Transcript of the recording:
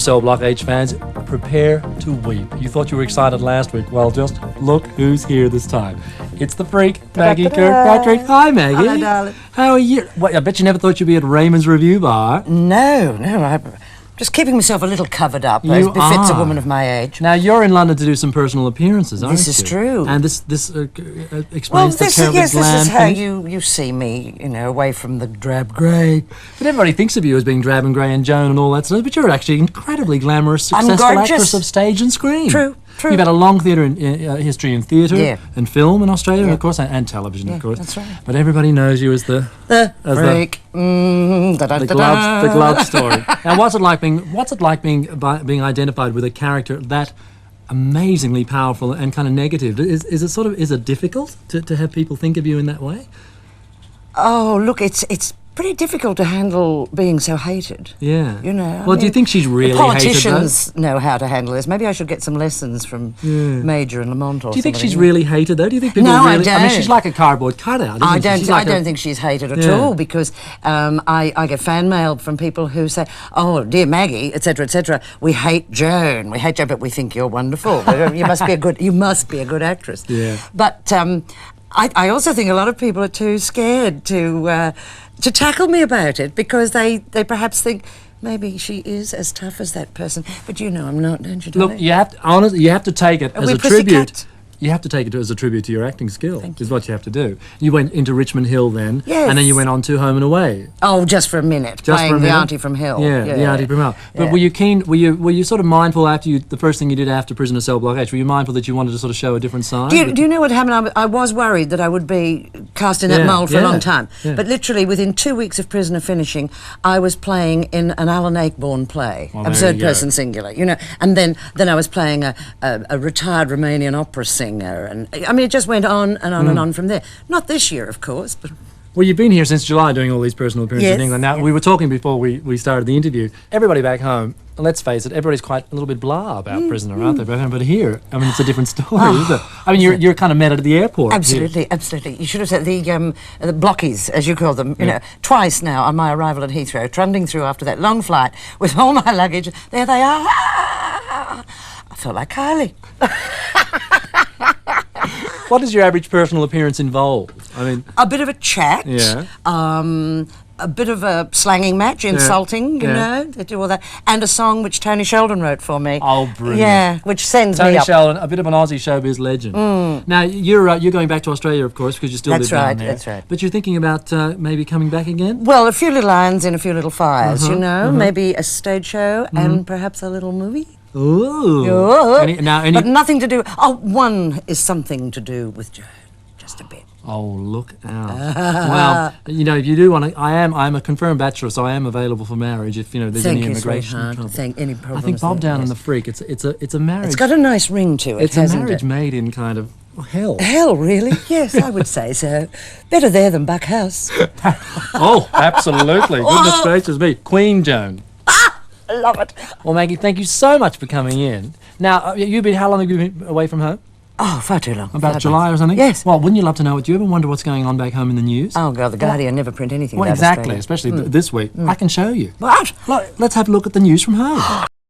So, Block H fans, prepare to weep. You thought you were excited last week. Well, just look who's here this time. It's the freak, Maggie Kirkpatrick. Hi, Maggie. Hello, darling. How are you? Well, I bet you never thought you'd be at Raymond's Review Bar. No, I'm just keeping myself a little covered up, as befits a woman of my age. Now, you're in London to do some personal appearances, aren't you? This is true. And this explains the terribly this bland is how finish. you see me, away from the drab grey. But everybody thinks of you as being drab and grey and Joan and all that stuff, but you're actually an incredibly glamorous, I'm successful gorgeous. actress of stage and screen. True. You've had a long theatre history in theatre Yeah. and film in Australia, of course, and television, of course. That's right. But everybody knows you as the freak. the glove story. Now, what's it like being identified with a character that amazingly powerful and kind of negative? Is it difficult to have people think of you in that way? Oh, look, it's pretty difficult to handle being so hated. Yeah. Well, do you think she's really politicians hated, know how to handle this. Maybe I should get some lessons from Major and Lamont or Do you think somebody. she's really hated, though? Do you think people No, really... I don't. mean, she's like a cardboard cutout, isn't I she? don't think she's hated at all, because I get fan mail from people who say, "Oh, dear Maggie, etc., we hate Joan, but we think you're wonderful. You must be a good actress." Yeah. But I also think a lot of people are too scared to tackle me about it, because they perhaps think maybe she is as tough as that person. But I'm not, don't you? Look, you have to take it as a tribute. You have to take it as a tribute to your acting skill. Is what you have to do. You went into Richmond Hill then, and then you went on to Home and Away. Oh, just for a minute, playing the auntie from Hill. Yeah, the auntie from Hill. But Yeah. were you keen? Were you sort of mindful after the first thing you did after Prisoner Cell Block H? Were you mindful that you wanted to sort of show a different side? Do you know what happened? I was worried that I would be cast in that mould for a long time. Yeah. But literally within 2 weeks of Prisoner finishing, I was playing in an Alan Ayckbourn play, Well, Absurd there you Person Singular. And then I was playing a retired Romanian opera singer, and I mean it just went on and on and on from there. Not this year, of course, but. Well, you've been here since July doing all these personal appearances in Yes. England. Now, we were talking before we started the interview. Everybody back home, let's face it, everybody's quite a little bit blah about Prisoner, aren't they? But here, I mean, it's a different story, isn't it? I mean, you're kind of met at the airport. Absolutely, absolutely. You should have said the blockies, as you call them, twice now on my arrival at Heathrow, trundling through after that long flight with all my luggage. There they are. I felt like Kylie. What does your average personal appearance involve? I mean, A bit of a chat. Yeah. A bit of a slanging match, insulting, they do all that. And a song which Tony Sheldon wrote for me. Oh, brilliant. Yeah, which sends Tony me up. Sheldon, a bit of an Aussie showbiz legend. Now, you're going back to Australia, of course, because you still live down there. That's right. But you're thinking about maybe coming back again? Well, a few little irons in a few little fires, maybe a stage show and perhaps a little movie. Ooh. But nothing to do... Oh, one is something to do with Joan, just a bit. Oh, look out. Well, if you do want to... I'm a confirmed bachelor, so I am available for marriage if, there's any immigration trouble. Any problems. I think Bob there, Downe and yes. the Freak, it's a marriage... It's got a nice ring to it, It's a hasn't marriage it? made in kind of hell. Hell, really? Yes, I would say so. Better there than Buckhouse. Oh, absolutely. Goodness gracious me. Queen Joan. I love it. Well, Maggie, thank you so much for coming in. Now, how long have you been away from home? Oh, far too long. About July or something? Yes. Well, wouldn't you love to know it? Do you ever wonder what's going on back home in the news? Oh, God, the Guardian never print anything Well, about exactly, Australia. especially this week. I can show you. What? Look, let's have a look at the news from home.